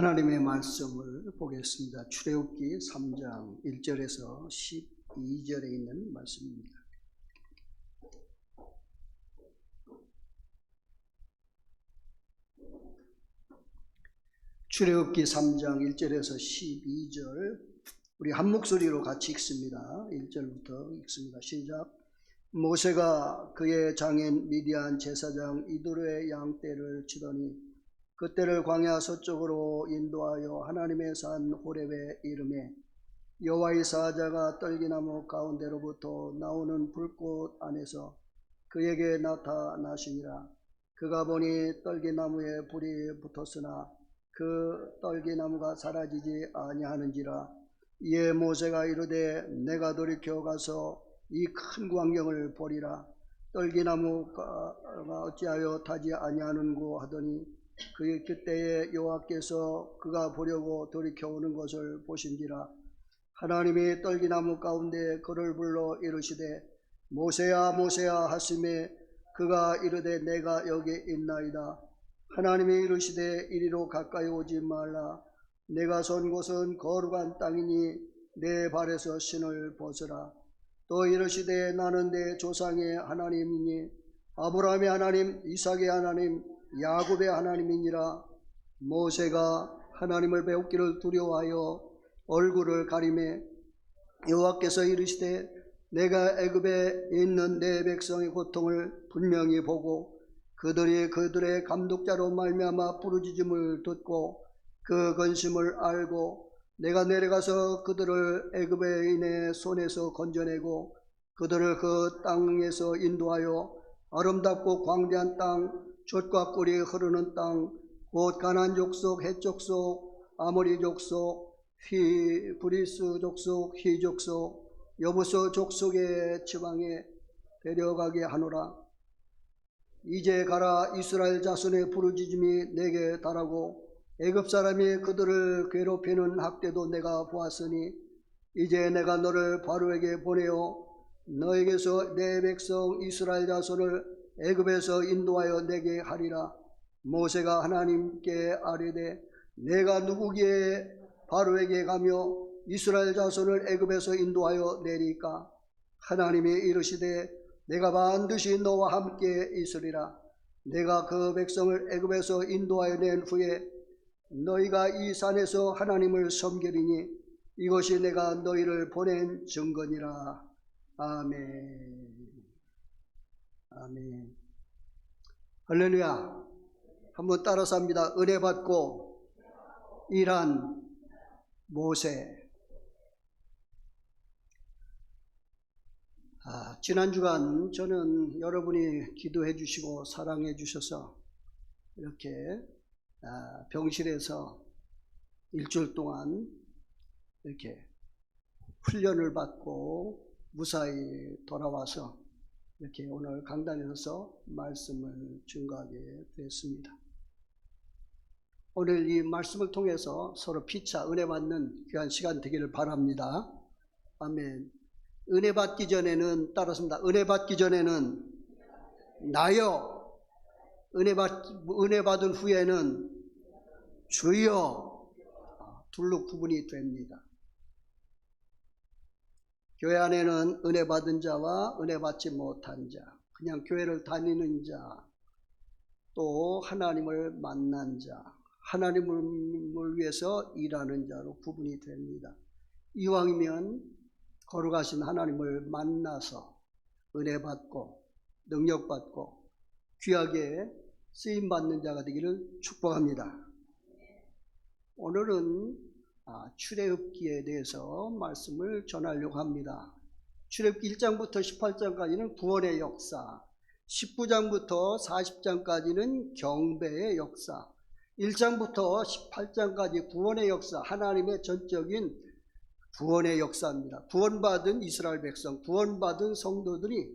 하나님의 말씀을 보겠습니다. 출애굽기 3장 1절에서 12절에 있는 말씀입니다. 출애굽기 3장 1절에서 12절 우리 한 목소리로 같이 읽습니다. 1절부터 읽습니다. 시작. 모세가 그의 장인 미디안 제사장 이도로의 양떼를 치더니 그때를 광야 서쪽으로 인도하여 하나님의 산 호렙에 이르매 여호와의 사자가 떨기나무 가운데로부터 나오는 불꽃 안에서 그에게 나타나시니라. 그가 보니 떨기나무에 불이 붙었으나 그 떨기나무가 사라지지 아니하는지라. 이에 모세가 이르되 내가 돌이켜 가서 이 큰 광경을 보리라. 떨기나무가 어찌하여 타지 아니하는고 하더니 그때에 여호와께서 그가 보려고 돌이켜 오는 것을 보신지라. 하나님이 떨기나무 가운데 그를 불러 이르시되 모세야 모세야 하시매 그가 이르되 내가 여기 있나이다. 하나님이 이르시되 이리로 가까이 오지 말라. 내가 선 곳은 거룩한 땅이니 내 발에서 신을 벗으라. 또 이르시되 나는 내 조상의 하나님이니 아브라함의 하나님 이삭의 하나님 야곱의 하나님이니라. 모세가 하나님을 배우기를 두려워하여 얼굴을 가리매 여호와께서 이르시되 내가 애굽에 있는 내 백성의 고통을 분명히 보고 그들이 그들의 감독자로 말미암아 부르짖음을 듣고 그 근심을 알고 내가 내려가서 그들을 애굽인의 손에서 건져내고 그들을 그 땅에서 인도하여 아름답고 광대한 땅 젖과 꿀이 흐르는 땅 곧 가나안 족속 헷 족속 아모리 족속 브리스 족속 히 족속 여부스 족속의 지방에 데려가게 하노라. 이제 가라. 이스라엘 자손의 부르짖음이 내게 달하고 애굽 사람이 그들을 괴롭히는 학대도 내가 보았으니 이제 내가 너를 바로에게 보내어 너에게서 내 백성 이스라엘 자손을 애굽에서 인도하여 내게 하리라. 모세가 하나님께 아뢰되 내가 누구기에 바로에게 가며 이스라엘 자손을 애굽에서 인도하여 내리까? 하나님이 이르시되 내가 반드시 너와 함께 있으리라. 내가 그 백성을 애굽에서 인도하여 낸 후에 너희가 이 산에서 하나님을 섬기리니 이것이 내가 너희를 보낸 증거니라. 아멘. 아멘. 할렐루야. 한번 따라서 합니다. 은혜 받고 일한 모세. 지난 주간 저는 여러분이 기도해 주시고 사랑해 주셔서 이렇게 병실에서 일주일 동안 이렇게 훈련을 받고 무사히 돌아와서 이렇게 오늘 강단에 서서 말씀을 증거하게 되었습니다. 오늘 이 말씀을 통해서 서로 피차 은혜 받는 귀한 시간 되기를 바랍니다. 아멘. 은혜 받기 전에는 따라습니다. 은혜 받기 전에는 나여, 은혜 받은 후에는 주여, 둘로 구분이 됩니다. 교회 안에는 은혜 받은 자와 은혜 받지 못한 자, 그냥 교회를 다니는 자, 또 하나님을 만난 자, 하나님을 위해서 일하는 자로 구분이 됩니다. 이왕이면 거룩하신 하나님을 만나서 은혜 받고 능력 받고 귀하게 쓰임 받는 자가 되기를 축복합니다. 오늘은 출애굽기에 대해서 말씀을 전하려고 합니다. 출애굽기 1장부터 18장까지는 구원의 역사, 19장부터 40장까지는 경배의 역사, 1장부터 18장까지 구원의 역사, 하나님의 전적인 구원의 역사입니다. 구원받은 이스라엘 백성, 구원받은 성도들이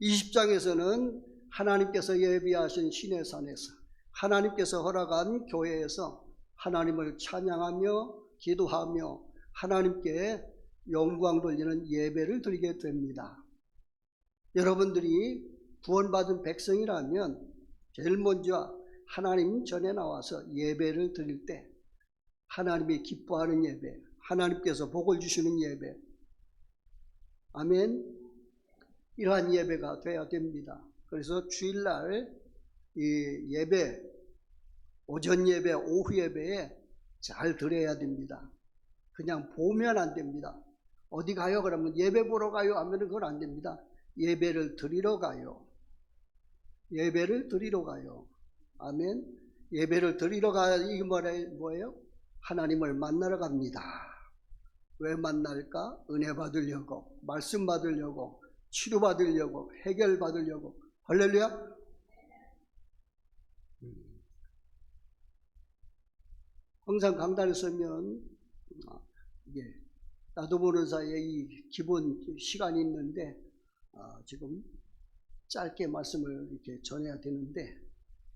20장에서는 하나님께서 예비하신 신의 산에서, 하나님께서 허락한 교회에서 하나님을 찬양하며 기도하며 하나님께 영광 돌리는 예배를 드리게 됩니다. 여러분들이 구원받은 백성이라면 제일 먼저 하나님 전에 나와서 예배를 드릴 때 하나님이 기뻐하는 예배, 하나님께서 복을 주시는 예배. 아멘. 이러한 예배가 되어야 됩니다. 그래서 주일날 이 예배, 오전 예배, 오후 예배에 잘 드려야 됩니다. 그냥 보면 안 됩니다. 어디 가요? 그러면 예배 보러 가요? 하면 그건 안 됩니다. 예배를 드리러 가요. 예배를 드리러 가요. 아멘. 예배를 드리러 가, 이게 뭐예요? 하나님을 만나러 갑니다. 왜 만날까? 은혜 받으려고, 말씀 받으려고, 치료 받으려고, 해결 받으려고. 할렐루야. 항상 강단에 서면 나도 모르는 사이에 이 기본 시간이 있는데 지금 짧게 말씀을 이렇게 전해야 되는데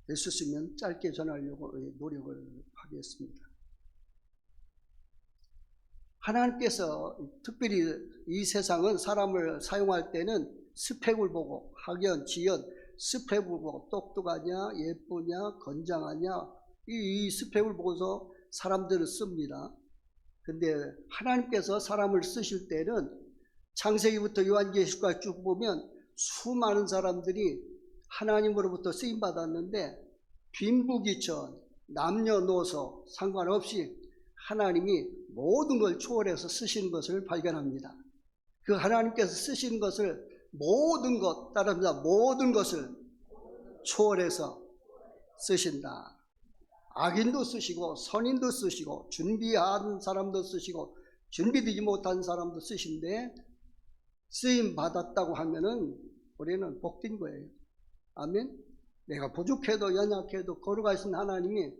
될 수 있으면 짧게 전하려고 노력을 하겠습니다. 하나님께서 특별히 이 세상은 사람을 사용할 때는 스펙을 보고, 학연, 지연, 스펙을 보고 똑똑하냐, 예쁘냐, 건장하냐, 이 스펙을 보고서 사람들을 씁니다. 근데 하나님께서 사람을 쓰실 때는 창세기부터 요한계시록까지 쭉 보면 수많은 사람들이 하나님으로부터 쓰임 받았는데 빈부귀천, 남녀노소 상관없이 하나님이 모든 걸 초월해서 쓰시는 것을 발견합니다. 그 하나님께서 쓰시는 것을 모든 것, 따라합니다. 모든 것을 초월해서 쓰신다. 악인도 쓰시고 선인도 쓰시고 준비한 사람도 쓰시고 준비되지 못한 사람도 쓰신데 쓰임 받았다고 하면은 우리는 복된 거예요. 아멘. 내가 부족해도 연약해도 거룩하신 하나님이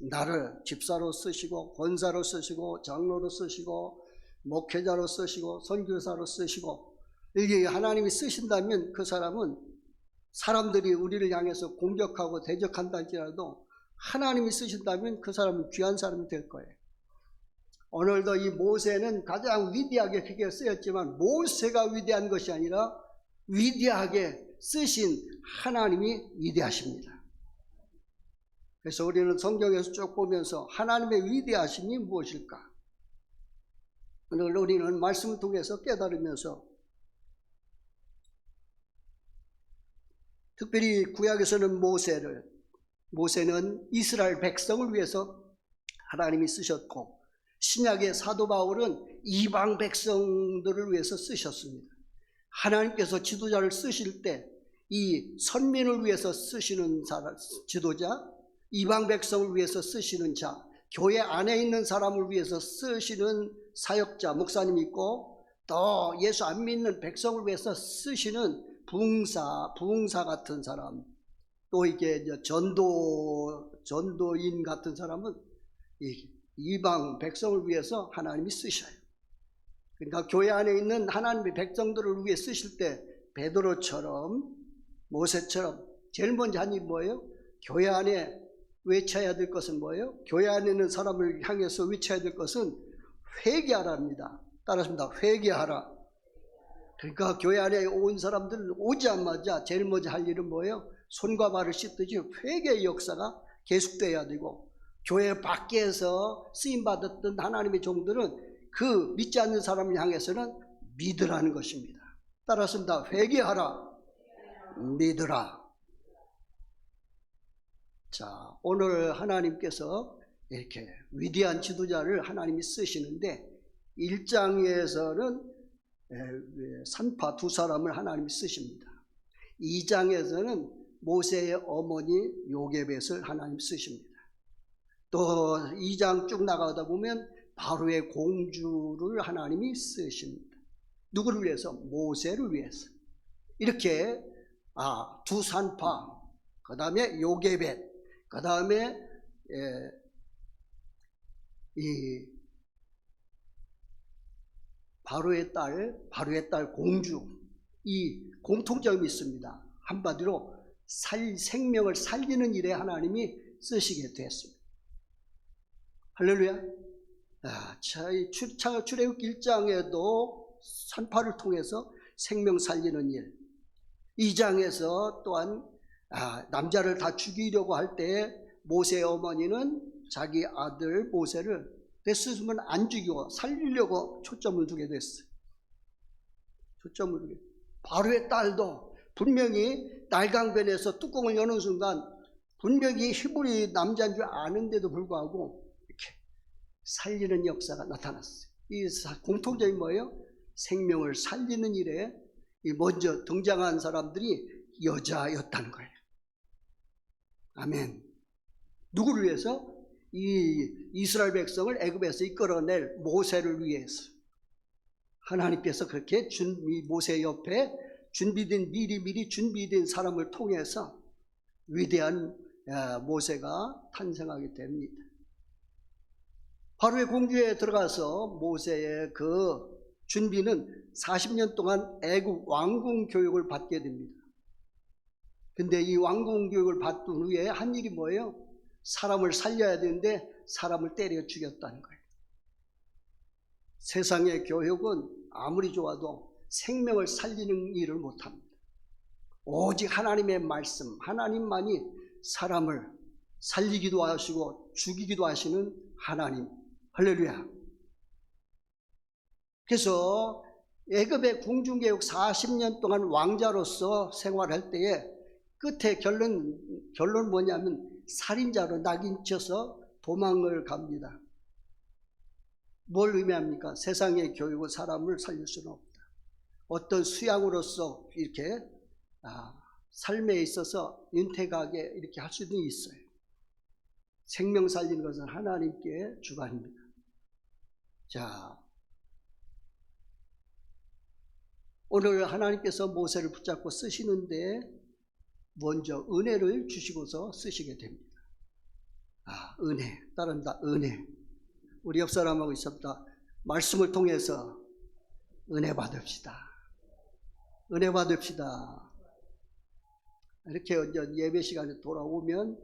나를 집사로 쓰시고 권사로 쓰시고 장로로 쓰시고 목회자로 쓰시고 선교사로 쓰시고 이게 하나님이 쓰신다면 그 사람은 사람들이 우리를 향해서 공격하고 대적한다 할지라도 하나님이 쓰신다면 그 사람은 귀한 사람이 될 거예요. 오늘도 이 모세는 가장 위대하게 크게 쓰였지만 모세가 위대한 것이 아니라 위대하게 쓰신 하나님이 위대하십니다. 그래서 우리는 성경에서 쭉 보면서 하나님의 위대하심이 무엇일까? 오늘 우리는 말씀을 통해서 깨달으면서 특별히 구약에서는 모세는 이스라엘 백성을 위해서 하나님이 쓰셨고 신약의 사도 바울은 이방 백성들을 위해서 쓰셨습니다. 하나님께서 지도자를 쓰실 때 이 선민을 위해서 쓰시는 지도자, 이방 백성을 위해서 쓰시는 자, 교회 안에 있는 사람을 위해서 쓰시는 사역자, 목사님이 있고 또 예수 안 믿는 백성을 위해서 쓰시는 부흥사 같은 사람, 또 이게 전도인 같은 사람은 이방 백성을 위해서 하나님이 쓰셔요. 그러니까 교회 안에 있는 하나님의 백성들을 위해 쓰실 때 베드로처럼 모세처럼 제일 먼저 한 일이 뭐예요? 교회 안에 외쳐야 될 것은 뭐예요? 교회 안에 있는 사람을 향해서 외쳐야 될 것은 회개하라입니다. 따라합니다. 회개하라. 그러니까 교회 안에 온 사람들 오자마자 제일 먼저 할 일은 뭐예요? 손과 발을 씻듯이 회개의 역사가 계속돼야 되고 교회 밖에서 쓰임받았던 하나님의 종들은 그 믿지 않는 사람을 향해서는 믿으라는 것입니다. 따라서 회개하라, 믿으라. 자, 오늘 하나님께서 이렇게 위대한 지도자를 하나님이 쓰시는데 1장에서는 산파 두 사람을 하나님이 쓰십니다. 2장에서는 모세의 어머니 요게벳을 하나님이 쓰십니다. 또 2장 쭉 나가다 보면 바로의 공주를 하나님이 쓰십니다. 누구를 위해서? 모세를 위해서. 이렇게 두 산파, 그 다음에 요게벳, 그 다음에 이 바로의 딸 공주, 이 공통점이 있습니다. 한마디로 생명을 살리는 일에 하나님이 쓰시게 되었습니다. 할렐루야. 출애굽기 1장에도 산파를 통해서 생명 살리는 일, 2장에서 또한 남자를 다 죽이려고 할 때 모세의 어머니는 자기 아들 모세를 됐으면 안 죽이고 살리려고 초점을 두게 됐어요. 초점을 두게. 바로의 딸도 분명히 날강변에서 뚜껑을 여는 순간 분명히 히브리 남자인 줄 아는데도 불구하고 이렇게 살리는 역사가 나타났어요. 이 공통점이 뭐예요? 생명을 살리는 일에 먼저 등장한 사람들이 여자였다는 거예요. 아멘. 누구를 위해서? 이 이스라엘 백성을 애굽에서 이끌어낼 모세를 위해서. 하나님께서 그렇게 모세 옆에 준비된 미리 준비된 사람을 통해서 위대한 모세가 탄생하게 됩니다. 바로의 공주에 들어가서 모세의 그 준비는 40년 동안 애굽 왕궁 교육을 받게 됩니다. 근데 이 왕궁 교육을 받은 후에 한 일이 뭐예요? 사람을 살려야 되는데 사람을 때려 죽였다는 거예요. 세상의 교육은 아무리 좋아도 생명을 살리는 일을 못합니다. 오직 하나님의 말씀, 하나님만이 사람을 살리기도 하시고 죽이기도 하시는 하나님. 할렐루야. 그래서 애굽의 궁중개혁 40년 동안 왕자로서 생활할 때에 끝에 결론 뭐냐면 살인자로 낙인 쳐서 도망을 갑니다. 뭘 의미합니까? 세상의 교육은 사람을 살릴 수는 없다. 어떤 수양으로서 이렇게 삶에 있어서 윤택하게 이렇게 할 수는 있어요. 생명 살리는 것은 하나님께 주관입니다. 자, 오늘 하나님께서 모세를 붙잡고 쓰시는데 먼저 은혜를 주시고서 쓰시게 됩니다. 은혜, 따른다, 은혜. 우리 옆 사람하고 있었다. 말씀을 통해서 은혜 받읍시다. 은혜 받읍시다. 이렇게 예배 시간에 돌아오면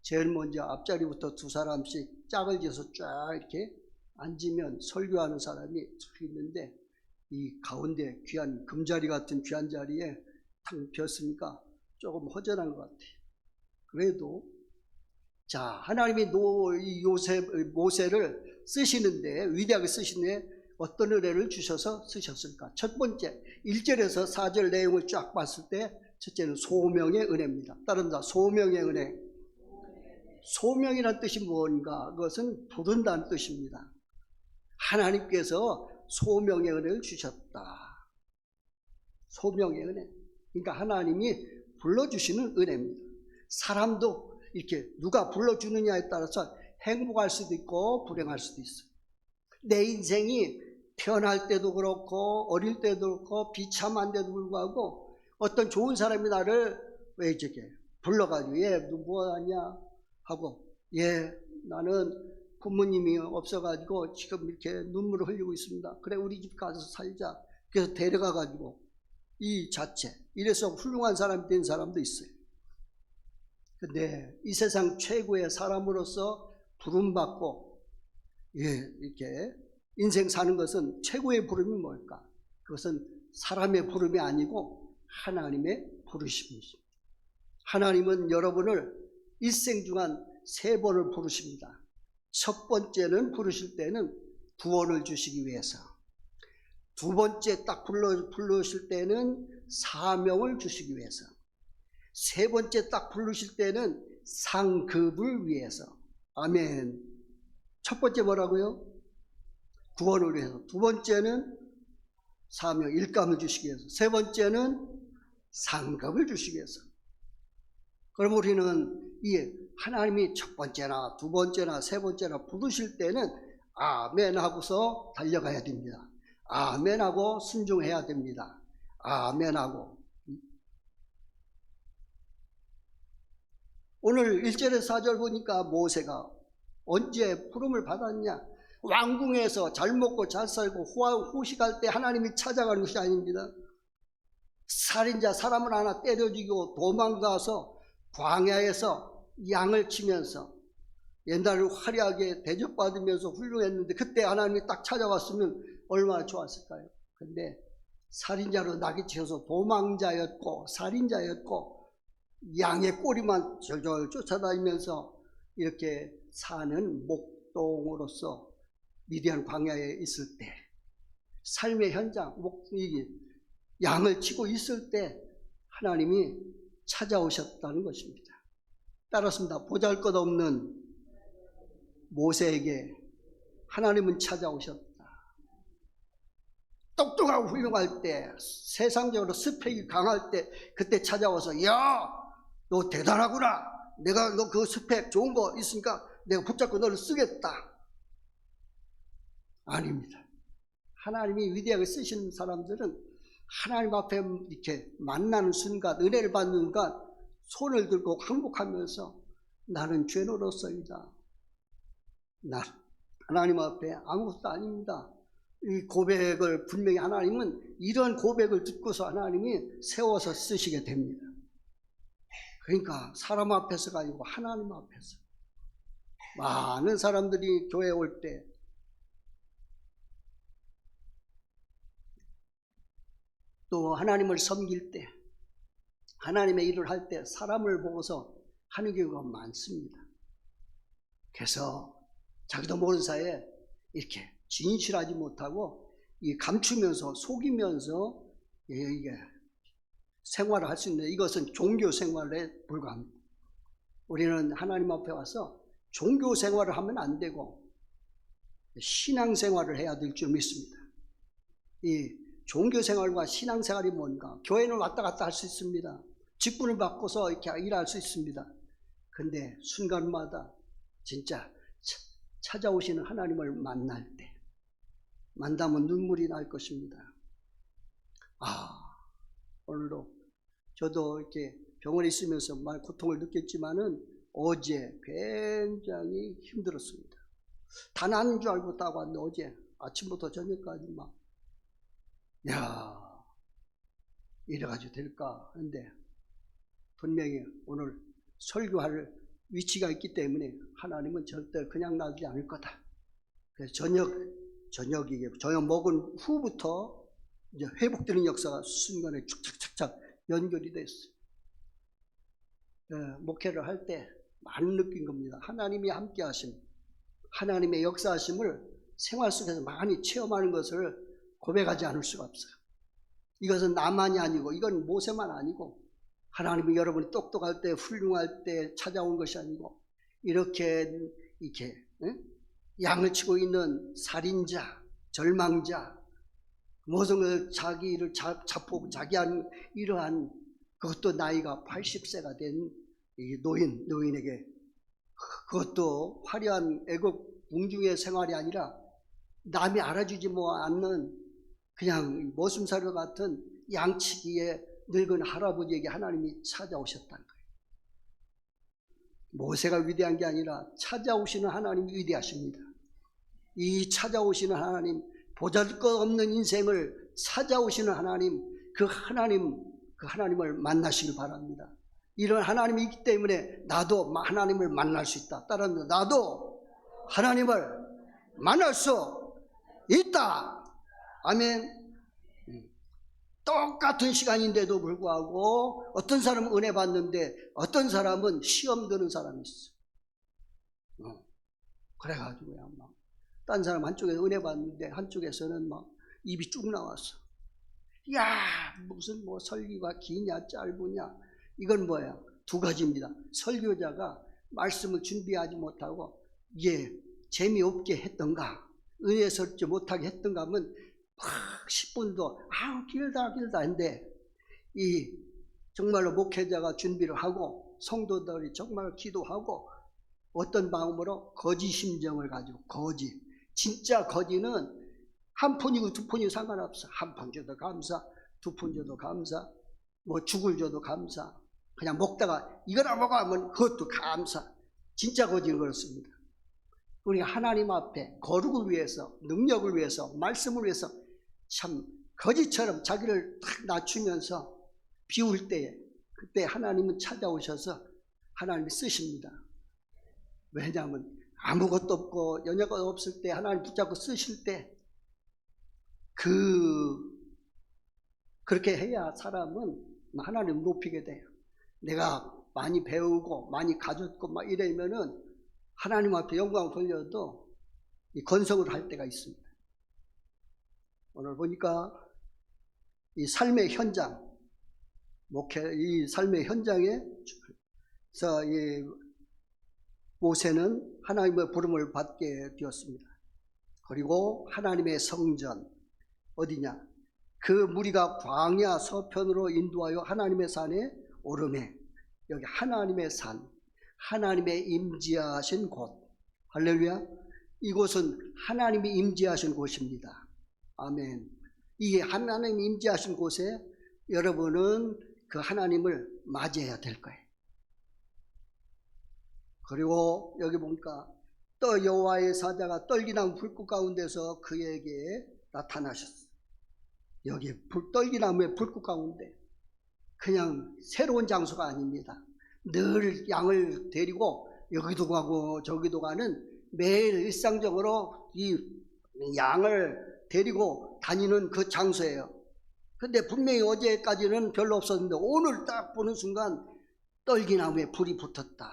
제일 먼저 앞자리부터 두 사람씩 짝을 지어서 쫙 이렇게 앉으면 설교하는 사람이 있는데 이 가운데 귀한 금자리 같은 귀한 자리에 탁 비었으니까 조금 허전한 것 같아요. 그래도 자, 하나님이 모세를 쓰시는데 위대하게 쓰시는데 어떤 은혜를 주셔서 쓰셨을까? 첫 번째 1절에서 4절 내용을 쫙 봤을 때 첫째는 소명의 은혜입니다. 따른다. 소명의 은혜. 소명이라는 뜻이 뭔가? 그것은 부른다는 뜻입니다. 하나님께서 소명의 은혜를 주셨다. 소명의 은혜. 그러니까 하나님이 불러주시는 은혜입니다. 사람도 이렇게 누가 불러주느냐에 따라서 행복할 수도 있고 불행할 수도 있어요. 내 인생이 태어날 때도 그렇고 어릴 때도 그렇고 비참한데도 불구하고 어떤 좋은 사람이 나를 왜 저게 불러가지고 얘 뭐 하냐 하고 나는 부모님이 없어가지고 지금 이렇게 눈물을 흘리고 있습니다. 그래 우리 집 가서 살자. 그래서 데려가가지고 이 자체 이래서 훌륭한 사람이 된 사람도 있어요. 근데 이 세상 최고의 사람으로서 부름받고 이렇게 인생 사는 것은 최고의 부름이 뭘까? 그것은 사람의 부름이 아니고 하나님의 부르심이죠. 하나님은 여러분을 일생 중한 3번을 부르십니다. 첫 번째는 부르실 때는 구원을 주시기 위해서, 두 번째 딱 부르실 때는 사명을 주시기 위해서, 세 번째 딱 부르실 때는 상급을 위해서. 아멘. 첫 번째 뭐라고요? 구원을 위해서. 두 번째는 사명, 일감을 주시기 위해서. 세 번째는 상급을 주시기 위해서. 그럼 우리는 이 하나님이 첫 번째나 두 번째나 세 번째나 부르실 때는 아멘 하고서 달려가야 됩니다. 아멘 하고 순종해야 됩니다. 아멘 하고. 오늘 1절에서 4절 보니까 모세가 언제 부름을 받았냐? 왕궁에서 잘 먹고 잘 살고 호식할 때 하나님이 찾아가는 것이 아닙니다. 살인자 사람을 하나 때려 죽이고 도망가서 광야에서 양을 치면서 옛날에 화려하게 대접받으면서 훌륭했는데 그때 하나님이 딱 찾아왔으면 얼마나 좋았을까요? 근데 살인자로 낙이치어서 도망자였고 살인자였고 양의 꼬리만 절절 쫓아다니면서 이렇게 사는 목동으로서 미디안 광야에 있을 때, 삶의 현장, 양을 치고 있을 때 하나님이 찾아오셨다는 것입니다. 따랐습니다. 보잘것없는 모세에게 하나님은 찾아오셨다. 똑똑하고 훌륭할 때, 세상적으로 스펙이 강할 때, 그때 찾아와서 야, 너 대단하구나. 내가 너 그 스펙 좋은 거 있으니까 내가 붙잡고 너를 쓰겠다. 아닙니다. 하나님이 위대하게 쓰시는 사람들은 하나님 앞에 이렇게 만나는 순간, 은혜를 받는 순간 손을 들고 항복하면서 나는 죄인으로서이다. 하나님 앞에 아무것도 아닙니다. 이 고백을 분명히 하나님은 이런 고백을 듣고서 하나님이 세워서 쓰시게 됩니다. 그러니까 사람 앞에서가 아니고 하나님 앞에서. 많은 사람들이 교회에 올 때 또 하나님을 섬길 때 하나님의 일을 할 때 사람을 보고서 하는 경우가 많습니다. 그래서 자기도 모르는 사이에 이렇게 진실하지 못하고 감추면서 속이면서 이게 생활을 할 수 있는데 이것은 종교 생활에 불과합니다. 우리는 하나님 앞에 와서 종교 생활을 하면 안 되고 신앙 생활을 해야 될 줄 믿습니다. 이 종교 생활과 신앙 생활이 뭔가? 교회는 왔다 갔다 할 수 있습니다. 직분을 바꿔서 이렇게 일할 수 있습니다. 근데 순간마다 진짜 찾아오시는 하나님을 만날 때 만나면 눈물이 날 것입니다. 오늘도 저도 이렇게 병원에 있으면서 많은 고통을 느꼈지만은 어제 굉장히 힘들었습니다. 다 나는 줄 알고 딱 왔는데 어제 아침부터 저녁까지 이래가지고 될까 하는데 분명히 오늘 설교할 위치가 있기 때문에 하나님은 절대 그냥 놔두지 않을 거다. 그래서 저녁 먹은 후부터 이제 회복되는 역사가 순간에 착착착착 연결이 됐어요. 목회를 할 때 많이 느낀 겁니다. 하나님이 함께 하심, 하나님의 역사하심을 생활 속에서 많이 체험하는 것을 고백하지 않을 수가 없어요. 이것은 나만이 아니고 이건 모세만 아니고 하나님이 여러분이 똑똑할 때 훌륭할 때 찾아온 것이 아니고 이렇게 양을 치고 있는 살인자, 절망자, 모든 걸 자기를 자포 자기한 이러한 그것도 나이가 80세가 된 노인에게 그것도 화려한 애국 궁중의 생활이 아니라 남이 알아주지 않는 그냥 머슴살과 같은 양치기에 늙은 할아버지에게 하나님이 찾아오셨다는 거예요. 모세가 위대한 게 아니라 찾아오시는 하나님이 위대하십니다. 이 찾아오시는 하나님, 보잘것없는 인생을 찾아오시는 하나님, 그 하나님을 만나시길 바랍니다. 이런 하나님이 있기 때문에 나도 하나님을 만날 수 있다. 따라서 나도 하나님을 만날 수 있다. 아멘. 똑같은 시간인데도 불구하고 어떤 사람은 은혜 받는데 어떤 사람은 시험 드는 사람이 있어. 그래가지고요. 딴 사람 한쪽에서 은혜 받는데 한쪽에서는 입이 쭉 나왔어. 야, 무슨 설교가 기냐 짧으냐. 이건 뭐야? 두 가지입니다. 설교자가 말씀을 준비하지 못하고 재미없게 했던가 은혜스럽지 못하게 했던가 하면 10분도 길다 했는데 정말로 목회자가 준비를 하고 성도들이 정말 기도하고 어떤 마음으로 거짓 심정을 가지고 진짜 거짓은 한 푼이고 두 푼이고 상관없어. 한 푼 줘도 감사, 두 푼 줘도 감사, 죽을 줘도 감사. 그냥 먹다가 이거나 먹어 하면 그것도 감사. 진짜 거짓은 그렇습니다. 우리가 하나님 앞에 거룩을 위해서, 능력을 위해서, 말씀을 위해서 참 거짓처럼 자기를 탁 낮추면서 비울 때에 그때 하나님은 찾아오셔서 하나님이 쓰십니다. 왜냐하면 아무것도 없고 연약도 없을 때 하나님 붙잡고 쓰실 때 그렇게 해야 사람은 하나님 높이게 돼요. 내가 많이 배우고 많이 가졌고 이러면은 하나님 앞에 영광을 돌려도 이 건성을 할 때가 있습니다. 오늘 보니까 이 삶의 현장, 이 삶의 현장에서 이 모세는 하나님의 부름을 받게 되었습니다. 그리고 하나님의 성전, 어디냐? 그 무리가 광야 서편으로 인도하여 하나님의 산에 오르매, 여기 하나님의 산, 하나님의 임재하신 곳, 할렐루야. 이곳은 하나님이 임재하신 곳입니다. 아멘. 이 하나님이 임재하신 곳에 여러분은 그 하나님을 맞이해야 될 거예요. 그리고 여기 보니까 또 여호와의 사자가 떨기나무 불꽃 가운데서 그에게 나타나셨어요. 여기 떨기나무의 불꽃 가운데, 그냥 새로운 장소가 아닙니다. 늘 양을 데리고 여기도 가고 저기도 가는, 매일 일상적으로 이 양을 데리고 다니는 그 장소예요. 근데 분명히 어제까지는 별로 없었는데 오늘 딱 보는 순간 떨기나무에 불이 붙었다.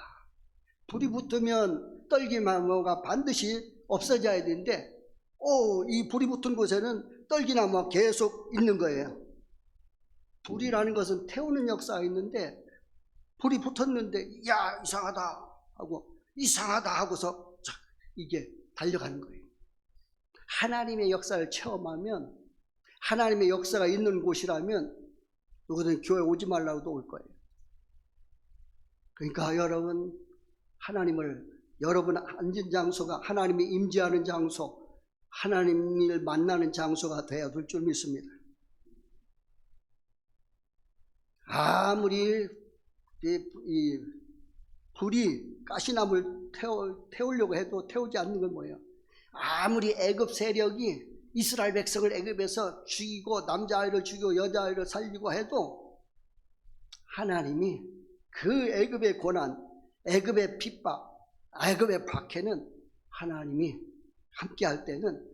불이 붙으면 떨기나무가 반드시 없어져야 되는데, 이 불이 붙은 곳에는 떨기나무가 계속 있는 거예요. 불이라는 것은 태우는 역사가 있는데, 불이 붙었는데 야 이상하다 하고서 이게 달려가는 거예요. 하나님의 역사를 체험하면, 하나님의 역사가 있는 곳이라면 누구든 교회 오지 말라고도 올 거예요. 그러니까 여러분, 여러분 앉은 장소가 하나님이 임재하는 장소, 하나님을 만나는 장소가 되어야 될 줄 믿습니다. 아무리 이 불이 가시나무를 태우려고 해도 태우지 않는 건 뭐예요? 아무리 애굽 세력이 이스라엘 백성을 애굽에서 죽이고 남자아이를 죽이고 여자아이를 살리고 해도 하나님이 그 애굽의 고난, 애굽의 핍박, 애굽의 박해는 하나님이 함께 할 때는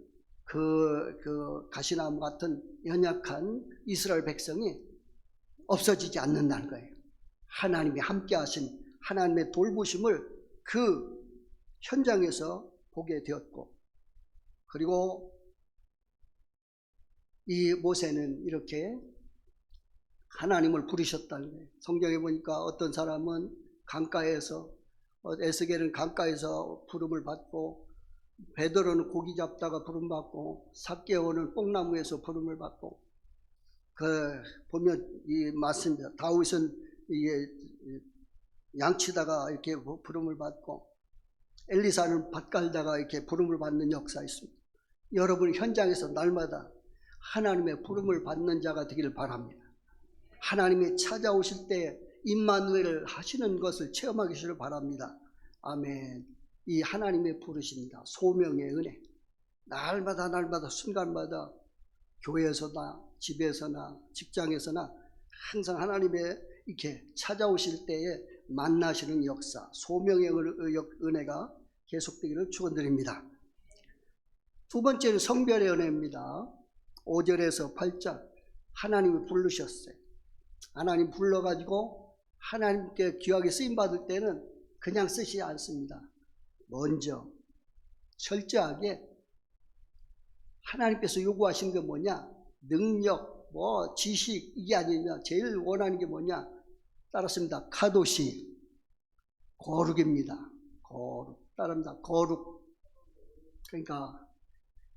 그 가시나무 같은 연약한 이스라엘 백성이 없어지지 않는다는 거예요. 하나님이 함께 하신 하나님의 돌보심을 그 현장에서 보게 되었고, 그리고 이 모세는 이렇게 하나님을 부르셨다는 거예요. 성경에 보니까 어떤 사람은 강가에서, 에스겔은 강가에서 부름을 받고, 베드로는 고기 잡다가 부름 받고, 삭개오는 뽕나무에서 부름을 받고, 보면 이 맞습니다. 다윗은 이게 양치다가 이렇게 부름을 받고, 엘리사는 밭 갈다가 이렇게 부름을 받는 역사가 있습니다. 여러분 현장에서 날마다 하나님의 부름을 받는 자가 되기를 바랍니다. 하나님이 찾아오실 때 임마누엘 하시는 것을 체험하기를 바랍니다. 아멘. 이 하나님의 부르십니다. 소명의 은혜. 날마다 순간마다 교회에서나 집에서나 직장에서나 항상 하나님의 이렇게 찾아오실 때에 만나시는 역사, 소명의 은혜가 계속되기를 축원드립니다. 두 번째는 성별의 은혜입니다. 5절에서 8절, 하나님이 부르셨어요. 하나님 불러가지고 하나님께 귀하게 쓰임받을 때는 그냥 쓰시지 않습니다. 먼저 철저하게 하나님께서 요구하신 게 뭐냐? 능력, 지식, 이게 아니냐. 제일 원하는 게 뭐냐? 따랐습니다. 카도시, 거룩입니다. 거룩. 따릅니다. 거룩. 그러니까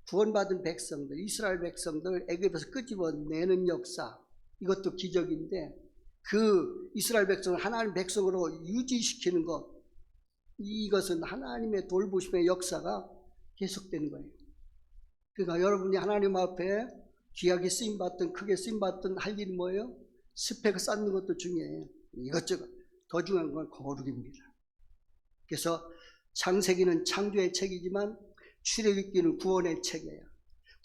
구원받은 백성들, 이스라엘 백성들 애굽에서 끄집어내는 역사, 이것도 기적인데, 그 이스라엘 백성을 하나님 백성으로 유지시키는 것, 이것은 하나님의 돌보심의 역사가 계속되는 거예요. 그러니까 여러분이 하나님 앞에 귀하게 쓰임받든 크게 쓰임받든 할 일이 뭐예요? 스펙을 쌓는 것도 중요해요. 이것저것. 더 중요한 건 거룩입니다. 그래서 창세기는 창조의 책이지만 출애굽기는 구원의 책이에요.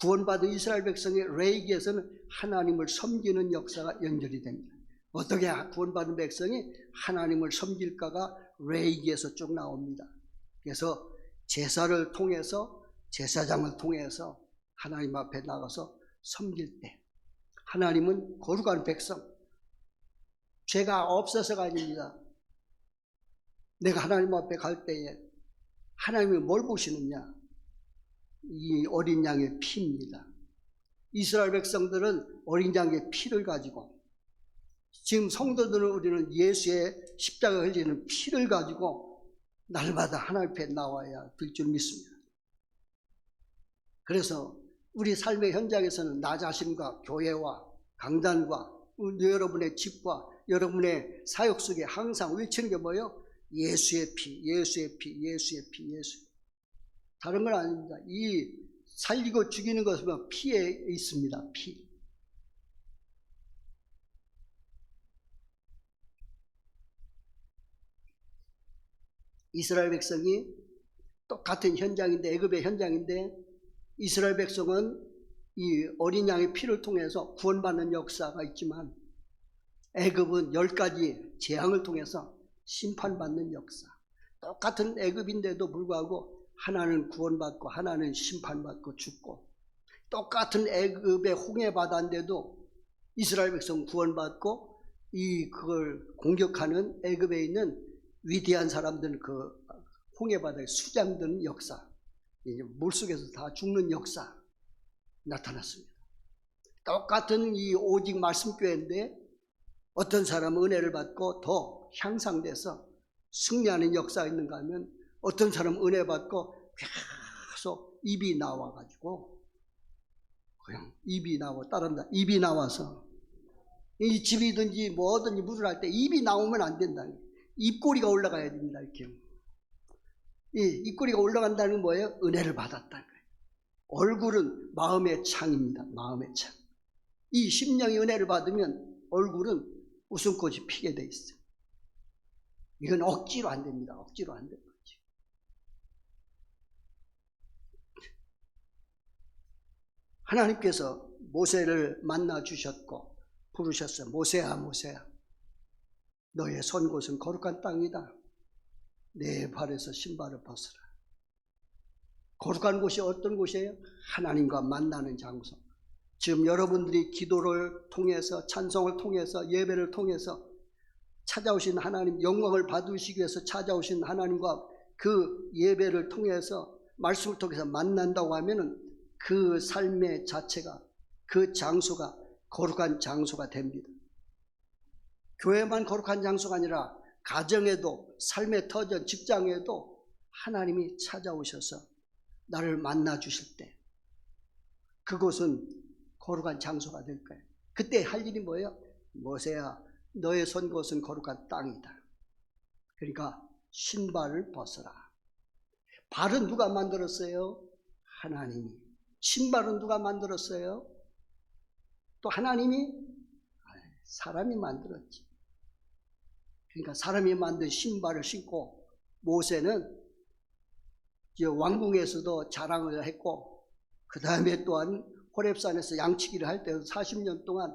구원받은 이스라엘 백성의 레위기에서는 하나님을 섬기는 역사가 연결이 됩니다. 어떻게 구원받은 백성이 하나님을 섬길까가 레위기에서 쭉 나옵니다. 그래서 제사를 통해서, 제사장을 통해서 하나님 앞에 나가서 섬길 때, 하나님은 거룩한 백성, 죄가 없어서가 아닙니다. 내가 하나님 앞에 갈 때에 하나님이 뭘 보시느냐? 이 어린 양의 피입니다. 이스라엘 백성들은 어린 양의 피를 가지고, 지금 성도들은 우리는 예수의 십자가 흘리는 피를 가지고 날마다 하나님 앞에 나와야 될 줄 믿습니다. 그래서 우리 삶의 현장에서는 나 자신과 교회와 강단과 여러분의 집과 여러분의 사역 속에 항상 외치는 게 뭐예요? 예수의 피, 예수의 피, 예수의 피, 예수. 다른 건 아닙니다. 이 살리고 죽이는 것은 피에 있습니다. 피. 이스라엘 백성이 똑같은 현장인데, 애굽의 현장인데, 이스라엘 백성은 이 어린 양의 피를 통해서 구원받는 역사가 있지만, 애굽은 10가지 재앙을 통해서 심판받는 역사. 똑같은 애굽인데도 불구하고 하나는 구원받고 하나는 심판받고 죽고, 똑같은 애굽의 홍해바다인데도 이스라엘 백성 구원받고 그걸 공격하는 애굽에 있는 위대한 사람들은 그 홍해바다에 수장되는 역사, 물속에서 다 죽는 역사 나타났습니다. 똑같은 이 오직 말씀교회인데 어떤 사람은 은혜를 받고 더 향상돼서 승리하는 역사가 있는가 하면, 어떤 사람은 은혜 받고 계속 입이 나와가지고 그냥 입이 나와 따른다. 입이 나와서 이 집이든지 뭐든지 물을 할 때 입이 나오면 안 된다. 입꼬리가 올라가야 됩니다. 이렇게 이 입꼬리가 올라간다는 건 뭐예요? 은혜를 받았다는 거예요. 얼굴은 마음의 창입니다. 마음의 창. 이 심령이 은혜를 받으면 얼굴은 웃음꽃이 피게 돼 있어요. 이건 억지로 안 됩니다. 억지로 안 되는 거지. 하나님께서 모세를 만나 주셨고 부르셨어요. 모세야, 모세야, 너의 선 곳은 거룩한 땅이다. 내 발에서 신발을 벗으라. 거룩한 곳이 어떤 곳이에요? 하나님과 만나는 장소. 지금 여러분들이 기도를 통해서, 찬송을 통해서, 예배를 통해서 찾아오신 하나님, 영광을 받으시기 위해서 찾아오신 하나님과 그 예배를 통해서, 말씀을 통해서 만난다고 하면은 그 삶의 자체가, 그 장소가 거룩한 장소가 됩니다. 교회만 거룩한 장소가 아니라 가정에도, 삶의 터전, 직장에도 하나님이 찾아오셔서 나를 만나 주실 때 그곳은 거룩한 장소가 될 거예요. 그때 할 일이 뭐예요? 모세야, 너의 선 곳은 거룩한 땅이다. 그러니까 신발을 벗어라. 발은 누가 만들었어요? 하나님이. 신발은 누가 만들었어요? 또 하나님이? 사람이 만들었지. 그러니까 사람이 만든 신발을 신고, 모세는 왕궁에서도 자랑을 했고, 그 다음에 또한 호렙산에서 양치기를 할 때 40년 동안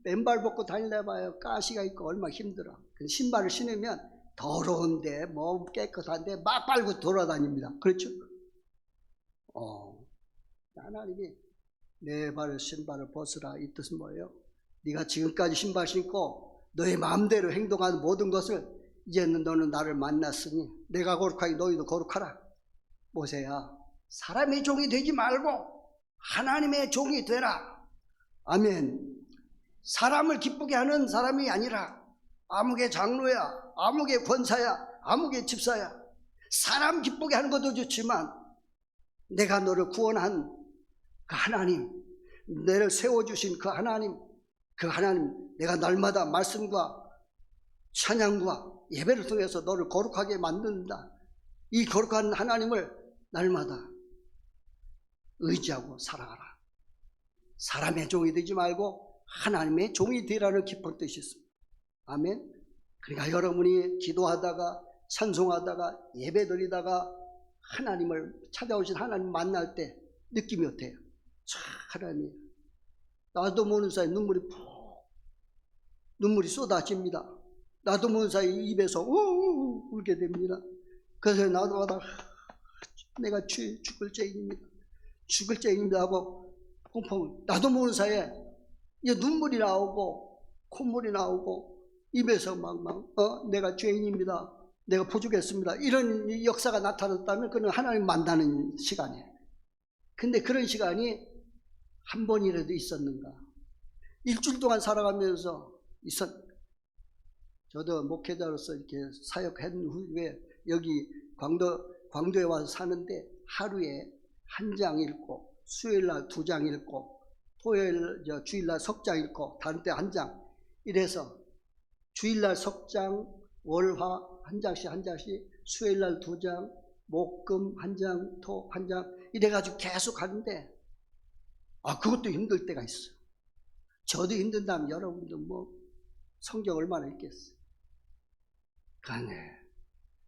맨발 벗고 다니려봐요. 가시가 있고 얼마나 힘들어. 신발을 신으면 더러운데 깨끗한데 막 빨고 돌아다닙니다. 그렇죠? 하나님이 내 발에 신발을 벗으라, 이 뜻은 뭐예요? 네가 지금까지 신발 신고 너의 마음대로 행동하는 모든 것을 이제는 너는 나를 만났으니 내가 거룩하니 너희도 거룩하라. 모세야, 사람의 종이 되지 말고 하나님의 종이 되라. 아멘. 사람을 기쁘게 하는 사람이 아니라 아무개 장로야, 아무개 권사야, 아무개 집사야. 사람 기쁘게 하는 것도 좋지만 내가 너를 구원한 그 하나님, 너를 세워주신 그 하나님, 내가 날마다 말씀과 찬양과 예배를 통해서 너를 거룩하게 만든다. 이 거룩한 하나님을 날마다 의지하고 살아가라. 사람의 종이 되지 말고 하나님의 종이 되라는 깊은 뜻이 있습니다. 아멘. 그러니까 여러분이 기도하다가, 찬송하다가, 예배 드리다가 하나님을 찾아오신 하나님 만날 때 느낌이 어때요? 하나님, 나도 모르는 사이 눈물이 쏟아집니다. 나도 모르는 사이 입에서 울게 됩니다. 그래서 나도 내가 죽을 죄인입니다 하고 공포, 나도 모르는 사이에 눈물이 나오고 콧물이 나오고 입에서 내가 죄인입니다. 내가 보여주겠습니다. 이런 역사가 나타났다면 그는 하나님 만나는 시간이에요. 근데 그런 시간이 한 번이라도 있었는가? 일주일 동안 살아가면서 저도 목회자로서 이렇게 사역한 후에 여기 광도에 와서 사는데 하루에 한 장 읽고 수요일날 2장 읽고 주일날 석장 읽고 다른 때 한 장 이래서 주일날 석장 월화 한 장씩 수요일날 2장 목금 한 장 토 한 장 이래가지고 계속 하는데 그것도 힘들 때가 있어요. 저도 힘든다면 여러분도 성경 얼마나 읽겠어요.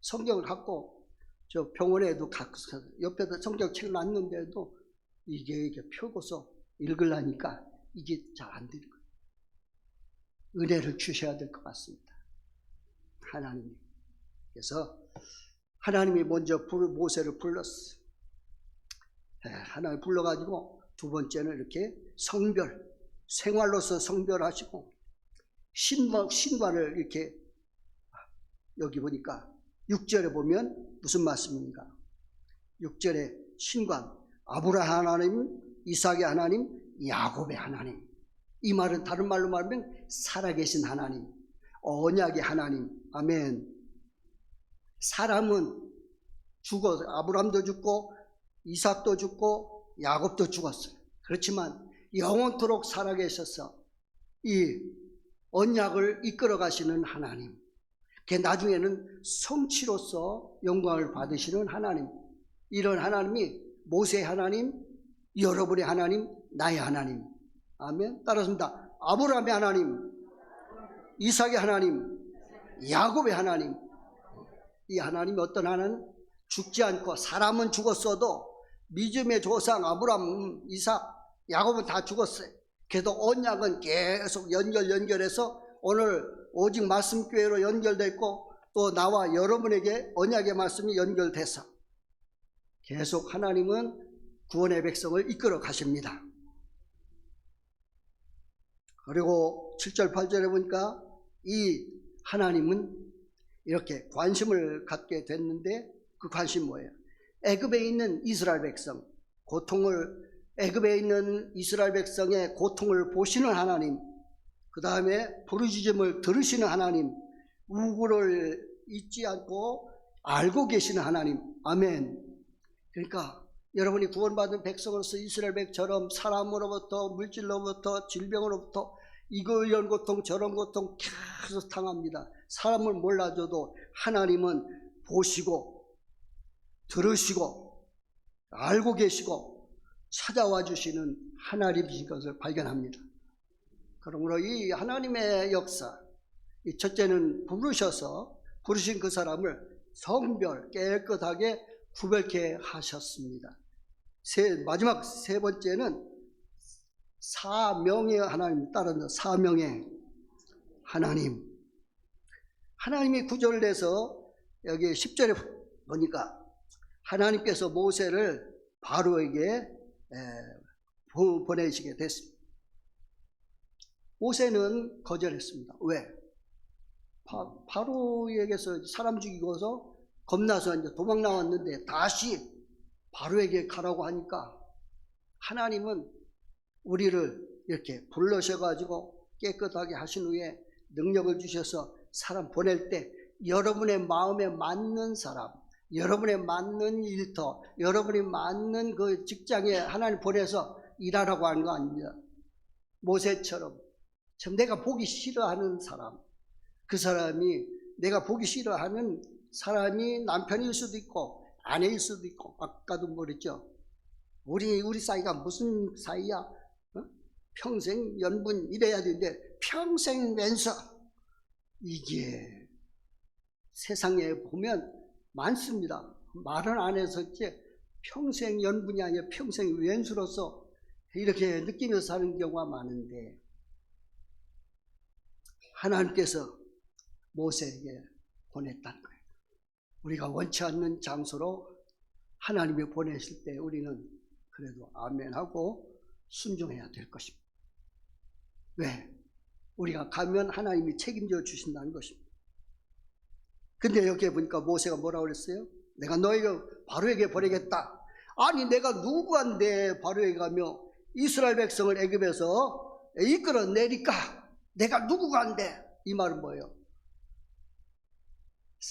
성경을 갖고 저 병원에도 옆에다 성경책 놨는데도 이게 펴고서 읽으려니까 이게 잘 안 되는 거예요. 은혜를 주셔야 될 것 같습니다. 하나님이. 그래서 하나님이 먼저 모세를 불렀어요. 하나님 불러가지고 두 번째는 이렇게 생활로서 성별하시고 신관을 이렇게 여기 보니까 6절에 보면 무슨 말씀입니까? 6절에 신관, 아브라함 하나님, 이삭의 하나님, 야곱의 하나님. 이 말은 다른 말로 말하면 살아계신 하나님, 언약의 하나님. 아멘. 사람은 죽어, 아브라함도 죽고 이삭도 죽고 야곱도 죽었어요. 그렇지만 영원토록 살아계셔서 이 언약을 이끌어 가시는 하나님, 나중에는 성취로서 영광을 받으시는 하나님, 이런 하나님이 모세의 하나님, 여러분의 하나님, 나의 하나님. 아멘. 따라서입니다. 아브라함의 하나님, 이삭의 하나님, 야곱의 하나님. 이 하나님이 어떤 하나님? 죽지 않고, 사람은 죽었어도 믿음의 조상 아브라함, 이삭, 야곱은 다 죽었어요. 그래도 언약은 계속 연결해서 오늘 오직 말씀교회로 연결됐고, 또 나와 여러분에게 언약의 말씀이 연결돼서 계속 하나님은 구원의 백성을 이끌어 가십니다. 그리고 7절 8절에 보니까 이 하나님은 이렇게 관심을 갖게 됐는데, 그 관심이 뭐예요? 애굽에 있는 이스라엘 백성, 애굽에 있는 이스라엘 백성의 고통을 보시는 하나님, 그 다음에 부르짖음을 들으시는 하나님, 우구를 잊지 않고 알고 계시는 하나님. 아멘. 그러니까 여러분이 구원받은 백성으로서 이스라엘 백처럼 사람으로부터, 물질로부터, 질병으로부터 이런 고통 저런 고통 계속 당합니다. 사람을 몰라줘도 하나님은 보시고 들으시고 알고 계시고 찾아와 주시는 하나님이신 것을 발견합니다. 그러므로 이 하나님의 역사, 첫째는 부르신 그 사람을 성별 깨끗하게 구별케 하셨습니다. 마지막 세 번째는 사명의 하나님, 따르는 사명의 하나님. 하나님이 구절을 내서 여기 10절에 보니까 하나님께서 모세를 바로에게 보내시게 됐습니다. 모세는 거절했습니다. 왜? 바로에게서 사람 죽이고서 겁나서 이제 도망 나왔는데 다시 바로에게 가라고 하니까 하나님은 우리를 이렇게 불러셔가지고 깨끗하게 하신 후에 능력을 주셔서 사람 보낼 때 여러분의 마음에 맞는 사람, 여러분의 맞는 일터, 여러분이 맞는 그 직장에 하나님 보내서 일하라고 하는 거 아닙니다. 모세처럼 참 내가 보기 싫어하는 사람, 그 사람이 내가 보기 싫어하는 사람이 남편일 수도 있고 아내일 수도 있고, 아까도 그랬죠. 우리 사이가 무슨 사이야? 평생 연분 이래야 되는데 평생 왼수, 이게 세상에 보면 많습니다. 말은 안 해서 이제 평생 연분이 아니라 평생 왼수로서 이렇게 느끼면서 사는 경우가 많은데, 하나님께서 모세에게 보냈다는 거예요. 우리가 원치 않는 장소로 하나님이 보내실 때 우리는 그래도 아멘하고 순종해야 될 것입니다. 왜? 우리가 가면 하나님이 책임져 주신다는 것입니다. 근데 여기에 보니까 모세가 뭐라고 그랬어요? 내가 너희를 바로에게 보내겠다. 아니 내가 누구한테 바로에게 가며 이스라엘 백성을 애굽에서 이끌어내니까 내가 누구간데? 이 말은 뭐예요?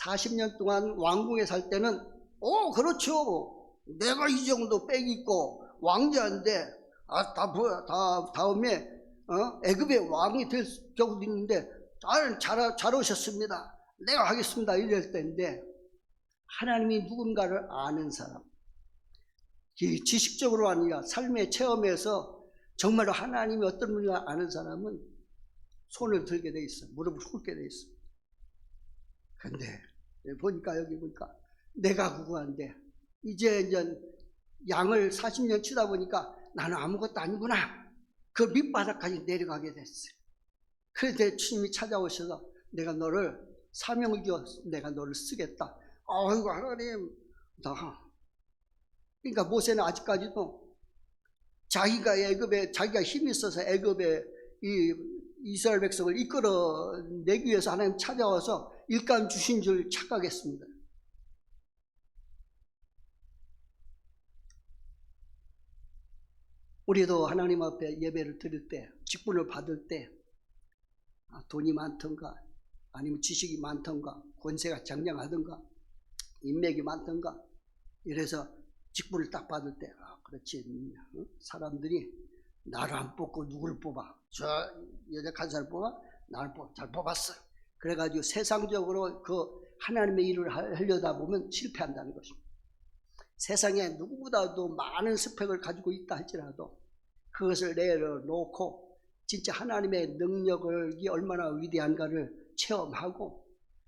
40년 동안 왕궁에 살 때는 그렇죠. 내가 이 정도 빽 있고 왕자인데 다음에 애굽의 왕이 될 경우도 있는데 잘 오셨습니다. 내가 하겠습니다. 이럴 때인데 하나님이 누군가를 아는 사람, 지식적으로 아니라 삶의 체험에서 정말로 하나님이 어떤 분인가 아는 사람은 손을 들게 돼 있어. 무릎을 꿇게 돼 있어. 근데 보니까 여기 보니까 내가 구구한데 이제 양을 40년 치다 보니까 나는 아무것도 아니구나. 그 밑바닥까지 내려가게 됐어요. 그래서 주님이 찾아오셔서 내가 너를 사명을 주어서 내가 너를 쓰겠다. 아이고 하나님 그러니까 모세는 아직까지도 자기가 힘이 있어서 애굽에 이 이스라엘 백성을 이끌어내기 위해서 하나님 찾아와서 일감 주신 줄 착각했습니다. 우리도 하나님 앞에 예배를 드릴 때, 직분을 받을 때 돈이 많던가 아니면 지식이 많던가 권세가 장량하던가 인맥이 많던가 이래서 직분을 딱 받을 때 그렇지 사람들이 나를 안 뽑고 누구를 뽑아? 저 여자 간사를 뽑아? 나를 뽑아. 잘 뽑았어. 그래가지고 세상적으로 그 하나님의 일을 하려다 보면 실패한다는 것입니다. 세상에 누구보다도 많은 스펙을 가지고 있다 할지라도 그것을 내려놓고 진짜 하나님의 능력이 얼마나 위대한가를 체험하고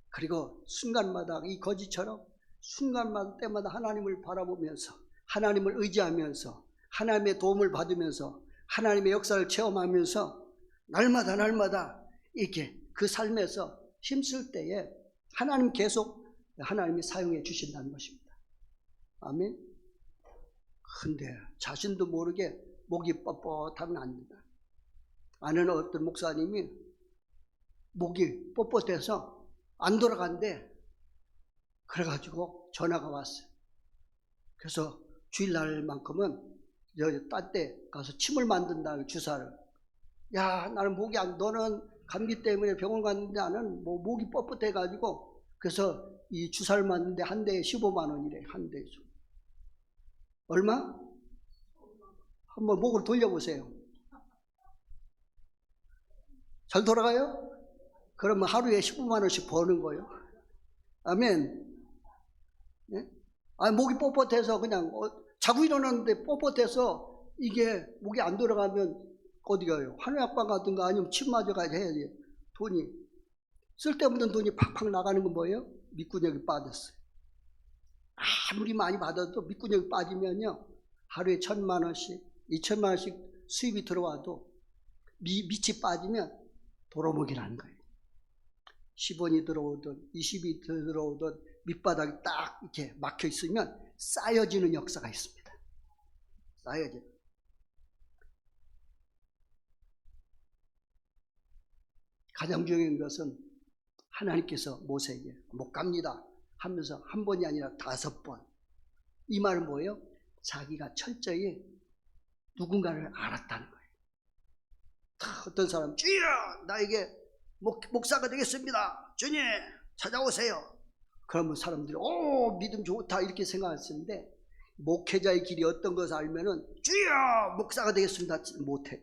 그리고 순간마다 이 거지처럼 순간마다 때마다 하나님을 바라보면서 하나님을 의지하면서 하나님의 도움을 받으면서 하나님의 역사를 체험하면서 날마다 이렇게 그 삶에서 힘쓸 때에 하나님 계속 하나님이 사용해 주신다는 것입니다. 아멘. 근데 자신도 모르게 목이 뻣뻣하면 안 된다. 아는 어떤 목사님이 목이 뻣뻣해서 안 돌아간대. 그래가지고 전화가 왔어요. 그래서 주일날만큼은 딴 데 가서 침을 만든다, 주사를. 야, 나는 너는 감기 때문에 병원 갔는데 나는 목이 뻣뻣해가지고 그래서 이 주사를 맞는데 한 대에 15만 원이래, 한 대에. 얼마? 한번 목을 돌려보세요. 잘 돌아가요? 그러면 하루에 15만 원씩 버는 거예요. 아멘. 네? 목이 뻣뻣해서 그냥 자고 일어났는데 뻣뻣해서 이게 목이 안 돌아가면 어디 가요? 한의학방 가든가 아니면 침 맞아가야 해야지. 돈이 쓸데없는 돈이 팍팍 나가는 건 뭐예요? 밑구녕이 빠졌어요. 아무리 많이 받아도 밑구녕이 빠지면요 하루에 1,000만 원씩 2,000만 원씩 수입이 들어와도 밑이 빠지면 도루묵이라는 거예요. 10원이 들어오든 20이 들어오든 밑바닥이 딱 이렇게 막혀 있으면 쌓여지는 역사가 있습니다. 쌓여져. 가장 중요한 것은 하나님께서 모세에게 못 갑니다 하면서 한 번이 아니라 5번. 이 말은 뭐예요? 자기가 철저히 누군가를 알았다는 거예요. 어떤 사람 주여 나에게 목사가 되겠습니다. 주님 찾아오세요. 그러면 사람들이 믿음 좋다 이렇게 생각했는데 목회자의 길이 어떤 것을 알면은 주여 목사가 되겠습니다 못해요.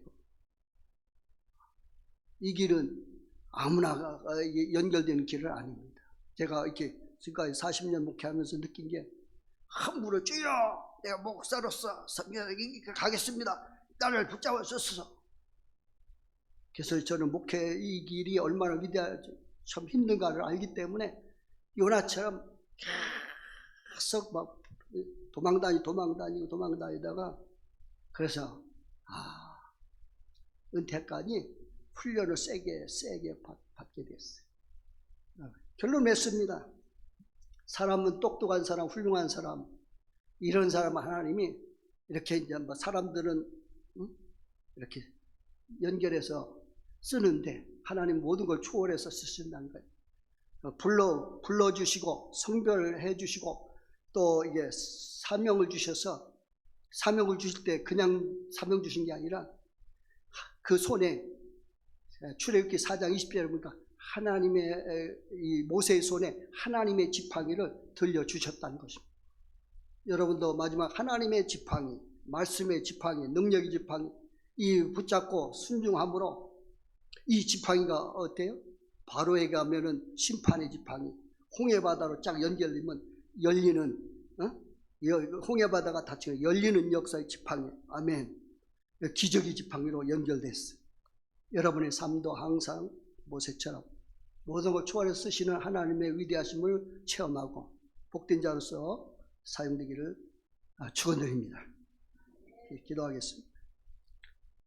이 길은 아무나 연결되는 길은 아닙니다. 제가 이렇게 지금까지 40년 목회하면서 느낀 게 함부로 주여 내가 목사로서 성경에 가겠습니다. 나를 붙잡아 주소서. 그래서 저는 목회 이 길이 얼마나 참 힘든가를 알기 때문에 요나처럼 계속 막 도망다니다가 그래서 은퇴까지 훈련을 세게 받게 됐어요. 결론 냈습니다. 사람은 똑똑한 사람, 훌륭한 사람, 이런 사람 하나님이 이렇게 이제 사람들은 이렇게 연결해서 쓰는데 하나님 모든 걸 초월해서 쓰신다는 거예요. 불러주시고 성별해 주시고 또 이게 사명을 주셔서 사명을 주실 때 그냥 사명 주신 게 아니라 그 손에 출애굽기 4장 20절에 보니까 하나님의 이 모세의 손에 하나님의 지팡이를 들려주셨다는 것입니다. 여러분도 마지막 하나님의 지팡이, 말씀의 지팡이, 능력의 지팡이 이 붙잡고 순종함으로 이 지팡이가 어때요? 바로에게 가면은 심판의 지팡이, 홍해바다로 쫙 연결되면 열리는 홍해바다가 닫히고 열리는 역사의 지팡이, 아멘. 기적의 지팡이로 연결됐어요. 여러분의 삶도 항상 모세처럼 모든 걸 초월해서 쓰시는 하나님의 위대하심을 체험하고 복된 자로서 사용되기를 축원드립니다. 기도하겠습니다.